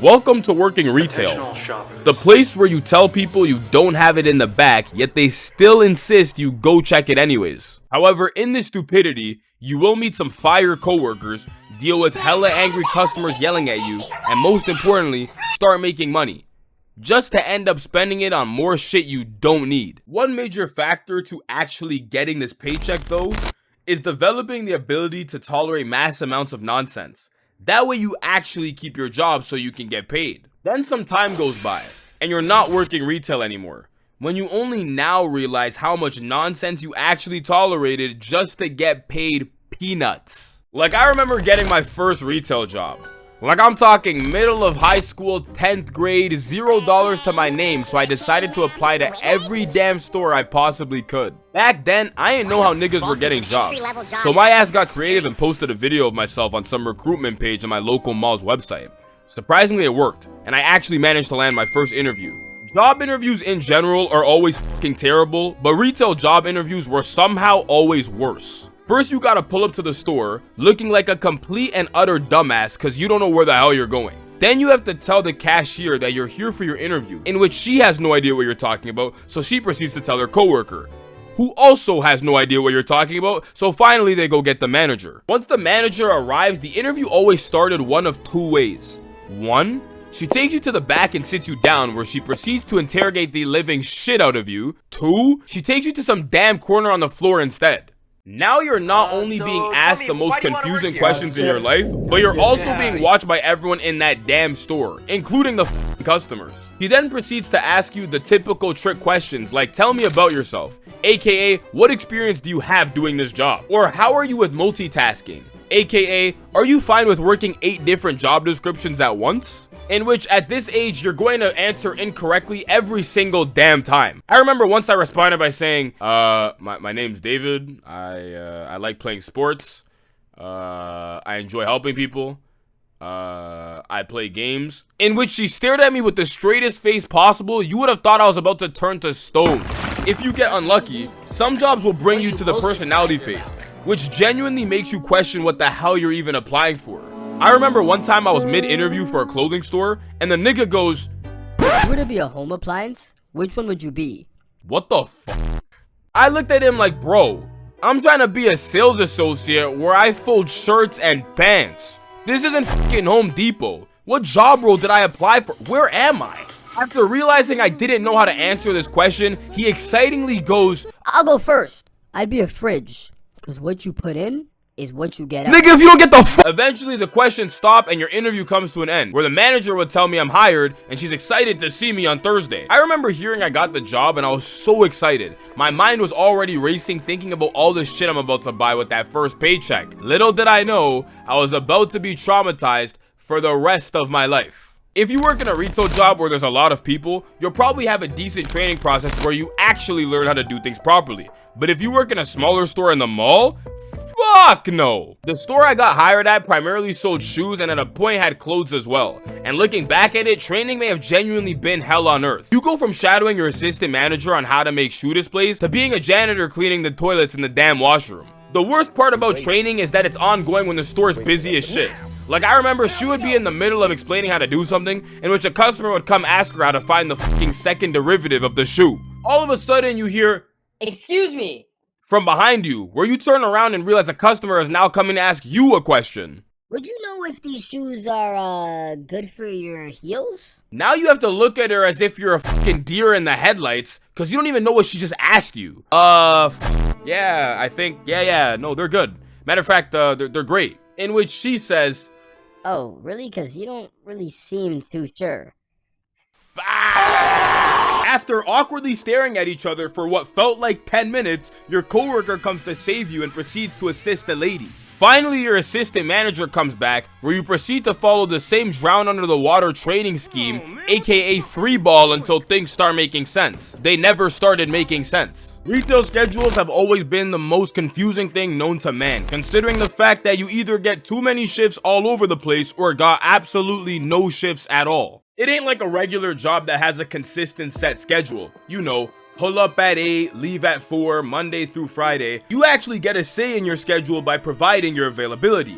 Welcome to working retail, the place where you tell people you don't have it in the back, yet they still insist you go check it anyways. However, in this stupidity, you will meet some fire coworkers, deal with hella angry customers yelling at you, and most importantly, start making money, just to end up spending it on more shit you don't need. One major factor to actually getting this paycheck though, is developing the ability to tolerate mass amounts of nonsense. That way you actually keep your job so you can get paid. Then some time goes by, and you're not working retail anymore, when you only now realize how much nonsense you actually tolerated just to get paid peanuts. Like, I remember getting my first retail job. Like, I'm talking middle of high school, 10th grade, $0 to my name, so I decided to apply to every damn store I possibly could. Back then, I didn't know how niggas were getting jobs, so my ass got creative and posted a video of myself on some recruitment page on my local mall's website. Surprisingly, it worked, and I actually managed to land my first interview. Job interviews in general are always fucking terrible, but retail job interviews were somehow always worse. First, you gotta pull up to the store, looking like a complete and utter dumbass cause you don't know where the hell you're going. Then you have to tell the cashier that you're here for your interview, in which she has no idea what you're talking about, so she proceeds to tell her coworker, who also has no idea what you're talking about, so finally they go get the manager. Once the manager arrives, the interview always started one of two ways. One, she takes you to the back and sits you down where she proceeds to interrogate the living shit out of you. Two, she takes you to some damn corner on the floor instead. Now you're not only being asked the most confusing questions in your life, but you're also being watched by everyone in that damn store, including the customers. He then proceeds to ask you the typical trick questions like, tell me about yourself, aka what experience do you have doing this job, or how are you with multitasking, aka are you fine with working 8 different job descriptions at once? In which at this age you're going to answer incorrectly every single damn time. I remember once I responded by saying, my name's David, I like playing sports, I enjoy helping people, I play games. In which she stared at me with the straightest face possible. You would have thought I was about to turn to stone. If you get unlucky, some jobs will bring you to the personality phase, which genuinely makes you question what the hell you're even applying for. I remember one time I was mid-interview for a clothing store, and the nigga goes, if you were to be a home appliance, which one would you be? What the fuck? I looked at him like, bro, I'm trying to be a sales associate where I fold shirts and pants. This isn't fucking Home Depot. What job role did I apply for? Where am I? After realizing I didn't know how to answer this question, he excitingly goes, I'll go first. I'd be a fridge, because what you put in is what you get out. Nigga, if you don't get the Eventually the questions stop and your interview comes to an end, where the manager would tell me I'm hired and she's excited to see me on Thursday. I remember hearing I got the job and I was so excited. My mind was already racing thinking about all the shit I'm about to buy with that first paycheck. Little did I know, I was about to be traumatized for the rest of my life. If you work in a retail job where there's a lot of people, you'll probably have a decent training process where you actually learn how to do things properly. But if you work in a smaller store in the mall, fuck no. The store I got hired at primarily sold shoes and at a point had clothes as well. And looking back at it, training may have genuinely been hell on earth. You go from shadowing your assistant manager on how to make shoe displays to being a janitor cleaning the toilets in the damn washroom. The worst part about training is that it's ongoing when the store is busy as shit. Like, I remember she would be in the middle of explaining how to do something, in which a customer would come ask her how to find the fucking second derivative of the shoe. All of a sudden you hear, excuse me, from behind you, where you turn around and realize a customer is now coming to ask you a question. Would you know if these shoes are good for your heels? Now you have to look at her as if you're a fucking deer in the headlights, cause you don't even know what she just asked you. Yeah, I think, yeah, no, they're good. Matter of fact, they're great. In which she says, oh, really? Cause you don't really seem too sure. After awkwardly staring at each other for what felt like 10 minutes, your coworker comes to save you and proceeds to assist the lady. Finally, your assistant manager comes back, where you proceed to follow the same drown under the water training scheme, aka free ball, until things start making sense. They never started making sense. Retail schedules have always been the most confusing thing known to man, considering the fact that you either get too many shifts all over the place or got absolutely no shifts at all. It ain't like a regular job that has a consistent set schedule. You know, pull up at 8, leave at 4, Monday through Friday. You actually get a say in your schedule by providing your availability,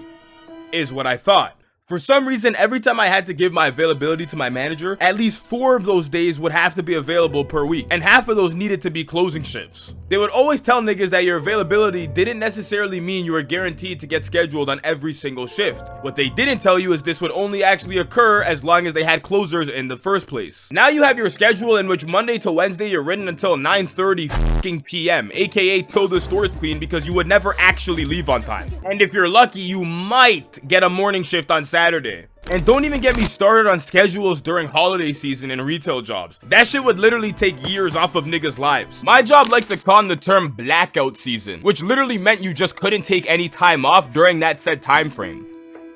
is what I thought. For some reason, every time I had to give my availability to my manager, at least 4 of those days would have to be available per week, and half of those needed to be closing shifts. They would always tell niggas that your availability didn't necessarily mean you were guaranteed to get scheduled on every single shift. What they didn't tell you is this would only actually occur as long as they had closers in the first place. Now you have your schedule in which Monday to Wednesday you're written until 9:30 p.m, aka till the store's clean, because you would never actually leave on time. And if you're lucky, you might get a morning shift on Saturday. And don't even get me started on schedules during holiday season in retail jobs. That shit would literally take years off of niggas' lives. My job liked to con the term blackout season, which literally meant you just couldn't take any time off during that said time frame.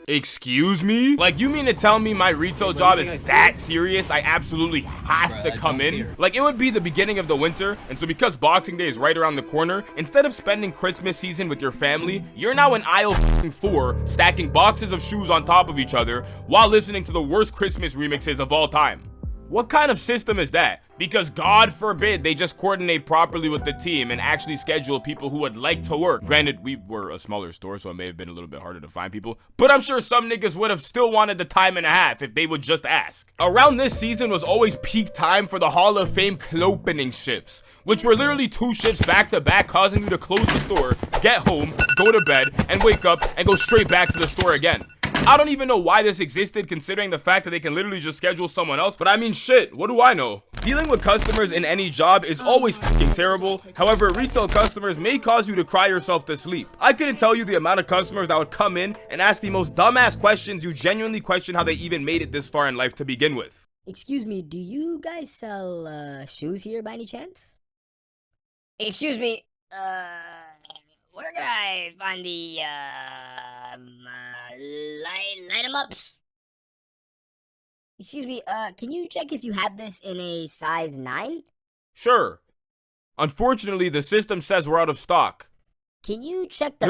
Excuse me? Like, you mean to tell me my retail job is that serious? I absolutely have to come in? Like, it would be the beginning of the winter, and so because Boxing Day is right around the corner, instead of spending Christmas season with your family, you're now in aisle 4 stacking boxes of shoes on top of each other while listening to the worst Christmas remixes of all time. What kind of system is that? Because God forbid they just coordinate properly with the team and actually schedule people who would like to work. Granted, we were a smaller store, so it may have been a little bit harder to find people, but I'm sure some niggas would have still wanted the time and a half if they would just ask. Around this season was always peak time for the Hall of Fame opening shifts, which were literally 2 shifts back to back, causing you to close the store, get home, go to bed, and wake up and go straight back to the store again. I don't even know why this existed, considering the fact that they can literally just schedule someone else, but I mean, shit, what do I know? Dealing with customers in any job is always fucking terrible. However, retail customers may cause you to cry yourself to sleep. I couldn't tell you the amount of customers that would come in and ask the most dumbass questions you genuinely question how they even made it this far in life to begin with. Excuse me, do you guys sell shoes here by any chance? Excuse me, where can I find the light 'em ups? Excuse me, can you check if you have this in a size 9? Sure. Unfortunately, the system says we're out of stock. Can you check the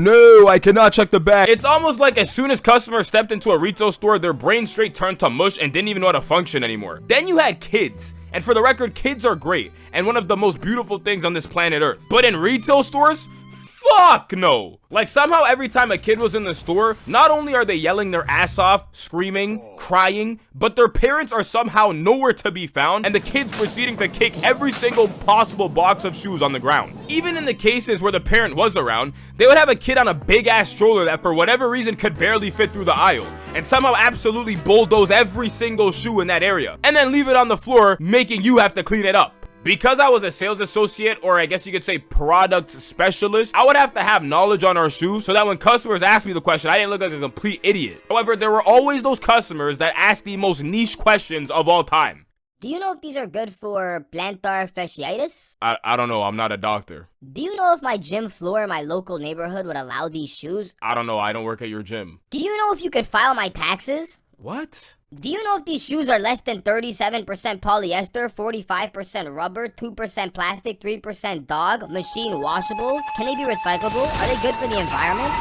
No, I cannot check the back. It's almost like as soon as customers stepped into a retail store, their brain straight turned to mush and didn't even know how to function anymore. Then you had kids. And for the record, kids are great and one of the most beautiful things on this planet Earth. But in retail stores, fuck no. Like, somehow every time a kid was in the store, not only are they yelling their ass off, screaming, crying, but their parents are somehow nowhere to be found, and the kids proceeding to kick every single possible box of shoes on the ground. Even in the cases where the parent was around, they would have a kid on a big ass stroller that for whatever reason could barely fit through the aisle, and somehow absolutely bulldoze every single shoe in that area, and then leave it on the floor, making you have to clean it up. Because I was a sales associate, or I guess you could say product specialist, I would have to have knowledge on our shoes so that when customers asked me the question, I didn't look like a complete idiot. However, there were always those customers that asked the most niche questions of all time. Do you know if these are good for plantar fasciitis? I don't know, I'm not a doctor. Do you know if my gym floor in my local neighborhood would allow these shoes? I don't know, I don't work at your gym. Do you know if you could file my taxes? What? Do you know if these shoes are less than 37% polyester, 45% rubber, 2% plastic, 3% dog, machine washable? Can they be recyclable? Are they good for the environment?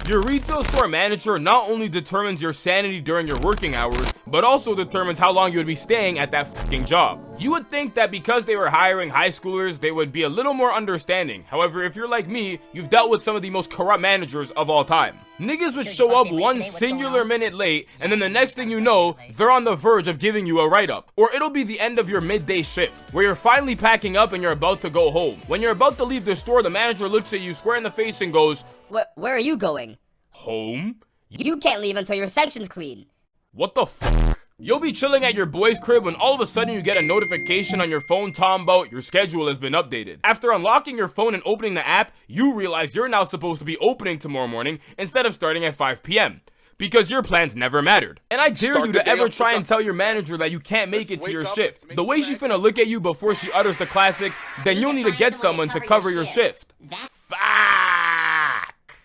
Your retail store manager not only determines your sanity during your working hours, but also determines how long you would be staying at that fucking job. You would think that because they were hiring high schoolers, they would be a little more understanding. However, if you're like me, you've dealt with some of the most corrupt managers of all time. Niggas would show up one singular minute late, and then the next thing you know, they're on the verge of giving you a write-up. Or it'll be the end of your midday shift, where you're finally packing up and you're about to go home. When you're about to leave the store, the manager looks at you square in the face and goes, Where are you going? Home? You can't leave until your section's clean. What the fuck? You'll be chilling at your boy's crib when all of a sudden you get a notification on your phone talking about your schedule has been updated. After unlocking your phone and opening the app, you realize you're now supposed to be opening tomorrow morning instead of starting at 5 p.m. because your plans never mattered. And I dare you to ever try and tell your manager that you can't make it to your shift. The way she finna look at you before she utters the classic, then you'll need to get someone to cover your shift. Fuck!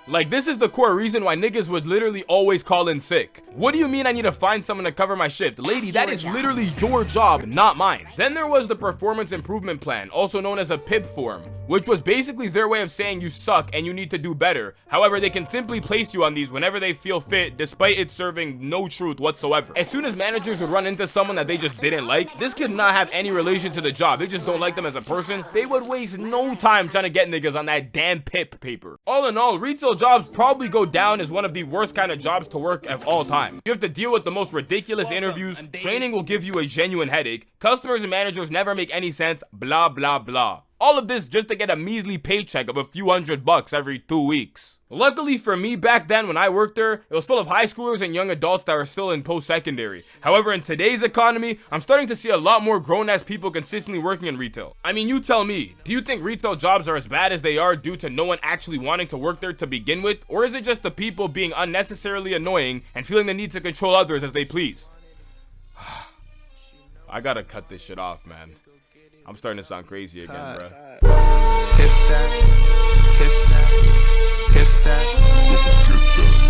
Like, this is the core reason why niggas would literally always call in sick. What do you mean I need to find someone to cover my shift? Lady, that is literally your job, not mine. Then there was the performance improvement plan, also known as a PIP form, which was basically their way of saying you suck and you need to do better. However, they can simply place you on these whenever they feel fit, despite it serving no truth whatsoever. As soon as managers would run into someone that they just didn't like, this could not have any relation to the job, they just don't like them as a person, they would waste no time trying to get niggas on that damn PIP paper. All in all, retail jobs probably go down as one of the worst kind of jobs to work of all time. You have to deal with the most ridiculous interviews, training will give you a genuine headache, customers and managers never make any sense, blah blah blah. All of this just to get a measly paycheck of a few $100 every 2 weeks. Luckily for me, back then when I worked there, it was full of high schoolers and young adults that were still in post-secondary. However, in today's economy, I'm starting to see a lot more grown-ass people consistently working in retail. I mean, you tell me, do you think retail jobs are as bad as they are due to no one actually wanting to work there to begin with? Or is it just the people being unnecessarily annoying and feeling the need to control others as they please? I gotta cut this shit off, man. I'm starting to sound crazy again, bro. Kiss that, kiss that, kiss that.